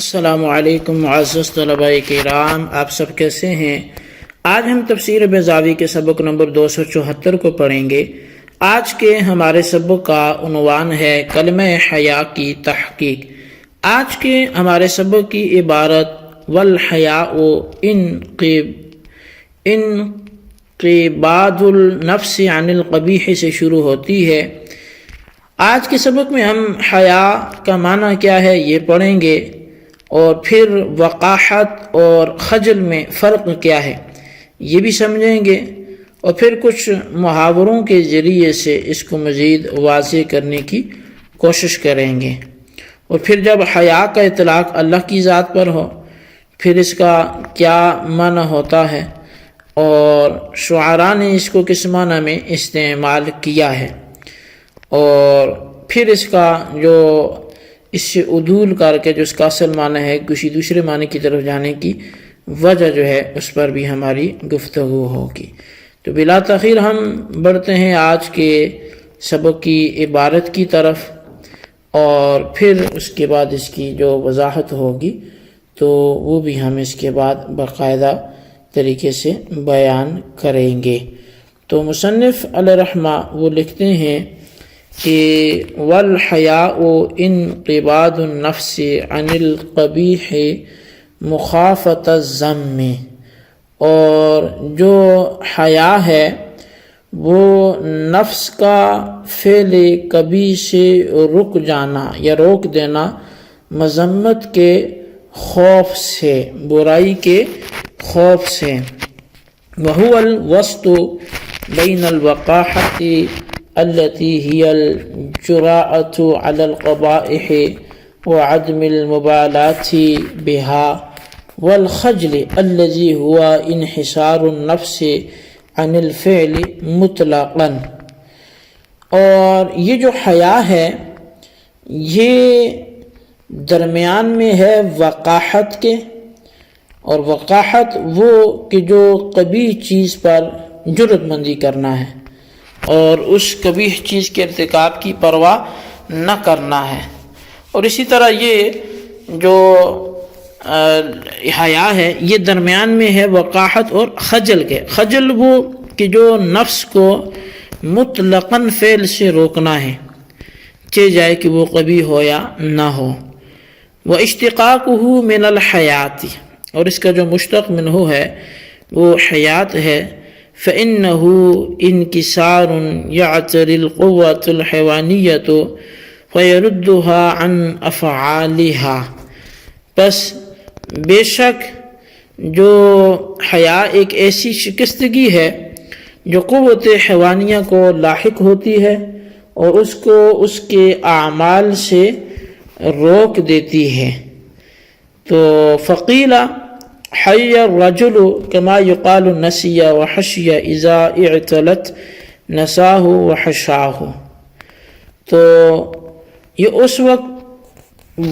السلام علیکم معزز طلباء کرام، آپ سب کیسے ہیں؟ آج ہم تفسیر بیضاوی کے سبق نمبر 274 کو پڑھیں گے۔ آج کے ہمارے سبق کا عنوان ہے کلمہ حیا کی تحقیق۔ آج کے ہمارے سبق کی عبارت والحیاء انقباض النفس عن القبیح سے شروع ہوتی ہے۔ آج کے سبق میں ہم حیا کا معنی کیا ہے یہ پڑھیں گے، اور پھر وقاحت اور خجل میں فرق کیا ہے یہ بھی سمجھیں گے، اور پھر کچھ محاوروں کے ذریعے سے اس کو مزید واضح کرنے کی کوشش کریں گے۔ اور پھر جب حیا کا اطلاق اللہ کی ذات پر ہو پھر اس کا کیا معنی ہوتا ہے، اور شعراء نے اس کو کس معنی میں استعمال کیا ہے، اور پھر اس کا جو اس سے عدول کر کے جو اس کا اصل معنی ہے کسی دوسرے معنی کی طرف جانے کی وجہ جو ہے اس پر بھی ہماری گفتگو ہوگی۔ تو بلا تاخیر ہم بڑھتے ہیں آج کے سبق کی عبارت کی طرف، اور پھر اس کے بعد اس کی جو وضاحت ہوگی تو وہ بھی ہم اس کے بعد باقاعدہ طریقے سے بیان کریں گے۔ تو مصنف علیہ رحمہ وہ لکھتے ہیں کہ والحیاء انقباض النفس عن القبیح مخافۃ الذم، اور جو حیا ہے وہ نفس کا فعل کبیح سے رک جانا یا روک دینا مذمت کے خوف سے، برائی کے خوف سے۔ وهو الوسط بین الوقاحۃ التي هي الجراءة على القبائح وعدم المبالاة بها، والخجل الذي هو انحصار النفس عن الفعل مطلقا۔ اور یہ جو حیا ہے یہ درمیان میں ہے وقاحت کے، اور وقاحت وہ کہ جو قبیح چیز پر جرأت مندی کرنا ہے اور اس قبیح چیز کے ارتکاب کی پرواہ نہ کرنا ہے۔ اور اسی طرح یہ جو حیا ہے یہ درمیان میں ہے وقاحت اور خجل کے۔ خجل وہ کہ جو نفس کو مطلقاً فعل سے روکنا ہے، چاہے جائے کہ وہ قبیح ہو یا نہ ہو۔ واشتقاقہ من الحیات، اور اس کا جو مشتق منہ ہے وہ حیات ہے۔ فإنه انکسار یعتری القوة الحیوانیة فیردها عن افعالها، پس بے شک جو حیا ایک ایسی شکستگی ہے جو قوت حیوانیہ کو لاحق ہوتی ہے اور اس کو اس کے اعمال سے روک دیتی ہے۔ تو فقیل حی الرجل کما یقال نسی وحشی اذا اعتلت نساہ وحشاہ، تو یہ اس وقت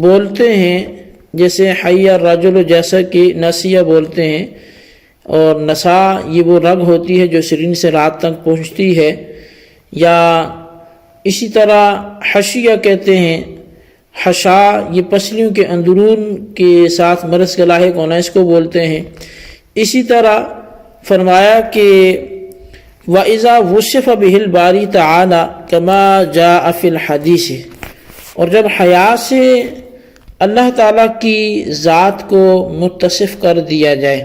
بولتے ہیں جیسے حی الرجل، جیسا کہ نسیہ بولتے ہیں، اور نسا یہ وہ رگ ہوتی ہے جو سرین سے رات تک پہنچتی ہے، یا اسی طرح حشیہ کہتے ہیں، حشا یہ پسلیوں کے اندرون کے ساتھ مرض کا لاحق ہونا اس کو بولتے ہیں۔ اسی طرح فرمایا کہ وَإِذَا وُصِفَ بِهِ الْبَارِي تَعَالَى كَمَا جَاءَ فِي الْحَدِيثِ، اور جب حیا سے اللہ تعالیٰ کی ذات کو متصف کر دیا جائے،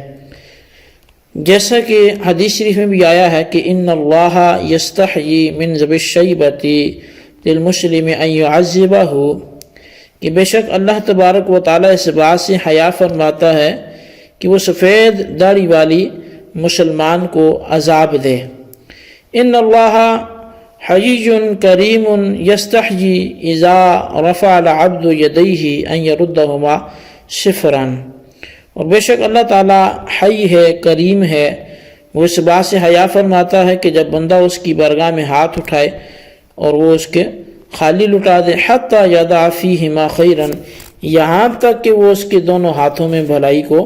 جیسا کہ حدیث شریف میں بھی آیا ہے کہ ان اللہ یستحیی من ذبح الشیبۃ للمسلم ان یعذبہ، کہ بے شک اللہ تبارک و تعالیٰ اس بات سے حیا فرماتا ہے کہ وہ سفید داڑھی والی مسلمان کو عذاب دے۔ ان اللہ حیی کریم یستحیی اذا رفع العبد یدیہ ان یردہما صفرا، اور بے شک اللہ تعالیٰ حی ہے، کریم ہے، وہ اس بات سے حیا فرماتا ہے کہ جب بندہ اس کی بارگاہ میں ہاتھ اٹھائے اور وہ اس کے خالی لٹا دے، حتی یضع فیہما خیرا، یہاں تک کہ وہ اس کے دونوں ہاتھوں میں بھلائی کو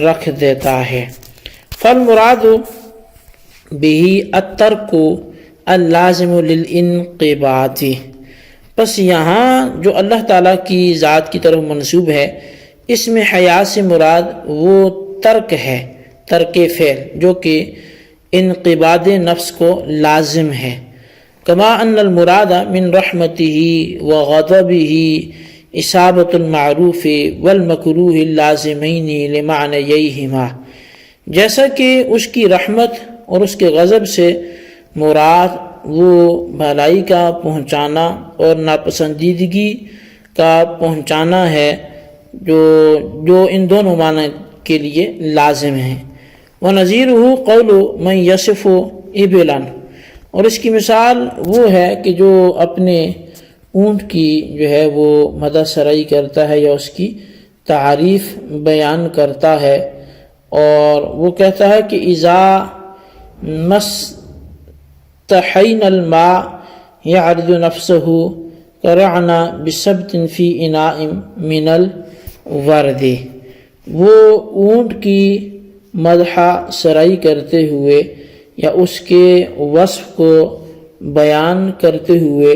رکھ دیتا ہے۔ فالمراد بہ الترک اللازم للانقباض، پس یہاں جو اللہ تعالیٰ کی ذات کی طرف منسوب ہے اس میں حیا سے مراد وہ ترک ہے، ترک فعل جو کہ انقباض نفس کو لازم ہے. کما ان المراد من رحمتہ وغضبہ اصابۃ المعروف والمکروہ اللازمین لمعنیہما، جیسا کہ اس کی رحمت اور اس کے غضب سے مراد وہ بھلائی کا پہنچانا اور ناپسندیدگی کا پہنچانا ہے جو ان دونوں معنی کے لیے لازم ہیں. وَنَظِيرُهُ قَوْلُ مَنْ يَصِفُ إِبِلًا، اور اس کی مثال وہ ہے کہ جو اپنے اونٹ کی جو ہے وہ مدح سرائی کرتا ہے یا اس کی تعریف بیان کرتا ہے، اور وہ کہتا ہے کہ اذا مستحین الماء يعرض نفسه قرعنا بسبت في اناء من الورد. وہ اونٹ کی مدح سرائی کرتے ہوئے یا اس کے وصف کو بیان کرتے ہوئے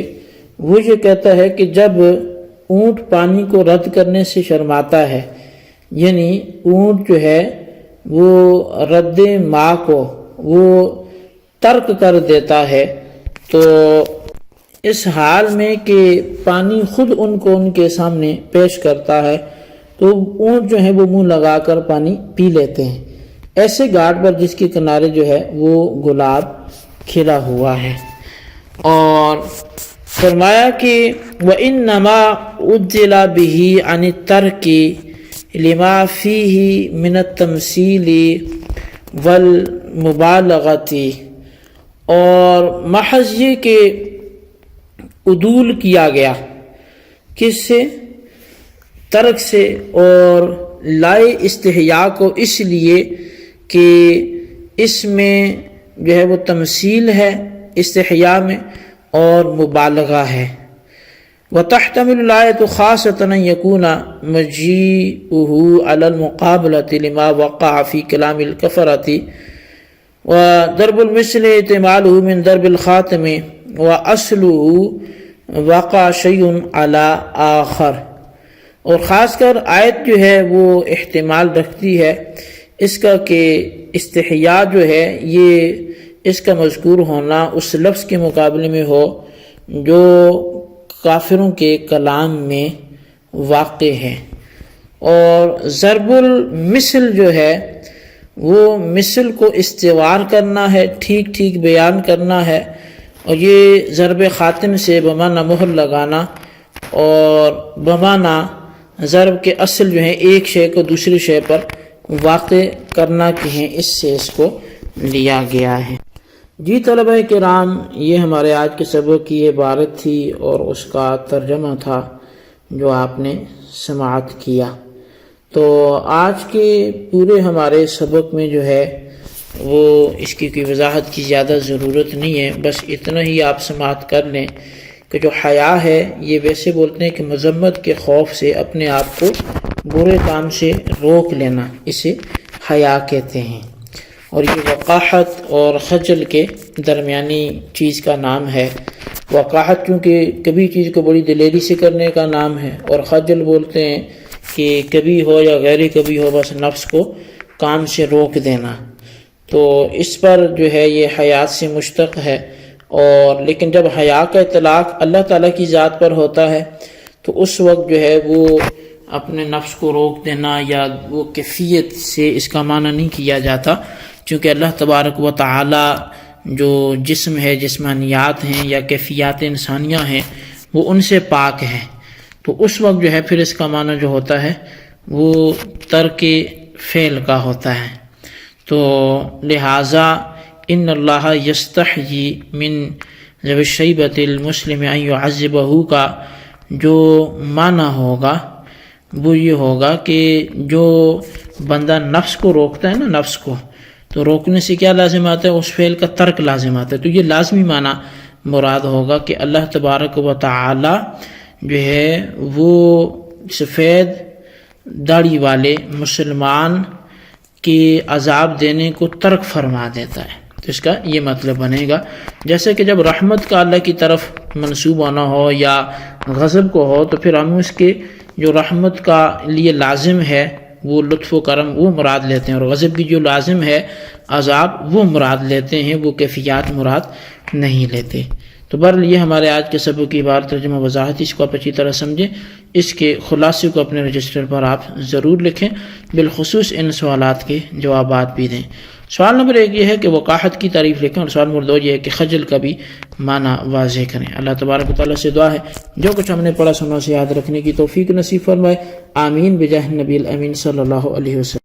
وہ یہ کہتا ہے کہ جب اونٹ پانی کو رد کرنے سے شرماتا ہے، یعنی اونٹ جو ہے وہ رد ماء کو وہ ترک کر دیتا ہے، تو اس حال میں کہ پانی خود ان کو ان کے سامنے پیش کرتا ہے تو اونٹ جو ہے وہ منہ لگا کر پانی پی لیتے ہیں، ایسے گھاٹ پر جس کے کنارے جو ہے وہ گلاب کھلا ہوا ہے. اور فرمایا کہ وَإِنَّمَا أُجِّلَ بِهِ عَنِ التَّرْكِ لِمَا فِيهِ مِنَ التَّمْثِيلِ وَالْمُبَالَغَةِ، اور محض یہ کہ عدول کیا گیا کس سے؟ ترک سے، اور لائے استحیاء کو اس لیے کہ اس میں جو ہے وہ تمثیل ہے استحیاء میں اور مبالغہ ہے. وتحتمل الآیۃ خاصۃ ان یکون مجیئہ علی المقابلۃ لما وقع فی کلام الکفرۃ وضرب المثل احتمالہ من ضرب الخاتم واصلہ وقع شیء علی آخر. اور خاص کر آیت جو ہے وہ احتمال رکھتی ہے اس کا کہ استحیاء جو ہے یہ اس کا مذکور ہونا اس لفظ کے مقابلے میں ہو جو کافروں کے کلام میں واقع ہے. اور ضرب المثل جو ہے وہ مثل کو استوار کرنا ہے، ٹھیک ٹھیک بیان کرنا ہے، اور یہ ضرب خاتم سے بمعنی مہر لگانا اور بمعنی ضرب کے اصل جو ہے ایک شے کو دوسری شے پر واقع کرنا کہ ہیں، اس سے اس کو لیا گیا ہے. جی طلبہ کرام، یہ ہمارے آج کے سبق کی عبارت تھی اور اس کا ترجمہ تھا جو آپ نے سماعت کیا. تو آج کے پورے ہمارے سبق میں جو ہے وہ اس کی کوئی وضاحت کی زیادہ ضرورت نہیں ہے، بس اتنا ہی آپ سماعت کر لیں کہ جو حیا ہے یہ ویسے بولتے ہیں کہ مذمت کے خوف سے اپنے آپ کو برے کام سے روک لینا، اسے حیا کہتے ہیں. اور یہ وقاحت اور خجل کے درمیانی چیز کا نام ہے. وقاحت چونکہ کبھی چیز کو بڑی دلیری سے کرنے کا نام ہے، اور خجل بولتے ہیں کہ کبھی ہو یا غیر کبھی ہو بس نفس کو کام سے روک دینا. تو اس پر جو ہے یہ حیات سے مشتق ہے. اور لیکن جب حیا کا اطلاق اللہ تعالیٰ کی ذات پر ہوتا ہے تو اس وقت جو ہے وہ اپنے نفس کو روک دینا یا وہ کیفیت سے اس کا معنی نہیں کیا جاتا، چونکہ اللہ تبارک و تعالی جو جسم ہے، جسمانیات ہیں یا کیفیات انسانیہ ہیں، وہ ان سے پاک ہیں. تو اس وقت جو ہے پھر اس کا معنی جو ہوتا ہے وہ ترک فعل کا ہوتا ہے. تو لہٰذا ان اللہ یستحیی من ذوی الشیبۃ المسلم ان یعذبہ کا جو معنی ہوگا وہ یہ ہوگا کہ جو بندہ نفس کو روکتا ہے نا، نفس کو تو روکنے سے کیا لازم آتا ہے؟ اس فعل کا ترک لازم آتا ہے. تو یہ لازمی معنی مراد ہوگا کہ اللہ تبارک و تعالی جو ہے وہ سفید داڑھی والے مسلمان کے عذاب دینے کو ترک فرما دیتا ہے. تو اس کا یہ مطلب بنے گا. جیسے کہ جب رحمت کا اللہ کی طرف منسوب ہونا ہو یا غضب کو ہو تو پھر ہم اس کے جو رحمت کا لیے لازم ہے وہ لطف و کرم وہ مراد لیتے ہیں، اور غضب کی جو لازم ہے عذاب وہ مراد لیتے ہیں، وہ کیفیات مراد نہیں لیتے۔ تو بہرحال یہ ہمارے آج کے سبق کی بار ترجمہ وضاحت، اس کو آپ اچھی طرح سمجھیں، اس کے خلاصے کو اپنے رجسٹر پر آپ ضرور لکھیں، بالخصوص ان سوالات کے جوابات بھی دیں۔ سوال نمبر 1 یہ ہے کہ وقاحت کی تعریف لکھیں، اور سوال نمبر 2 یہ ہے کہ خجل کا بھی معنی واضح کریں۔ اللہ تبارک و تعالیٰ سے دعا ہے جو کچھ ہم نے پڑھا سنا سے یاد رکھنے کی توفیق نصیب فرمائے، آمین بجاہ نبی الامین صلی اللہ علیہ وسلم۔